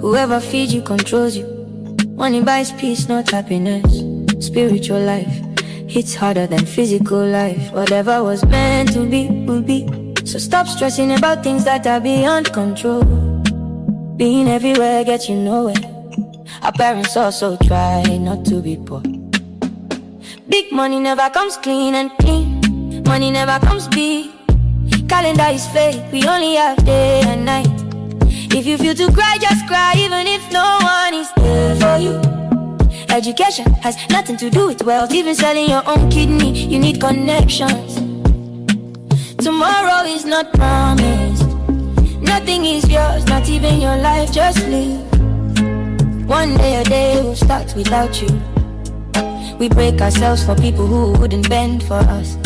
Whoever feeds you controls you. Money buys peace, not happiness. Spiritual life hits harder than physical life. Whatever was meant to be, will be. So stop stressing about things that are beyond control. Being everywhere gets you nowhere. Our parents also try not to be poor. Big money never comes clean and clean. Money never comes big. Calendar is fake, we only have day and night. If you feel to cry, just cry, even if no one is there for you. Education has nothing to do with wealth. Even selling your own kidney, you need connections. Tomorrow is not promised. Nothing is yours, not even your life, just live. One day a day will start without you. We break ourselves for people who wouldn't bend for us.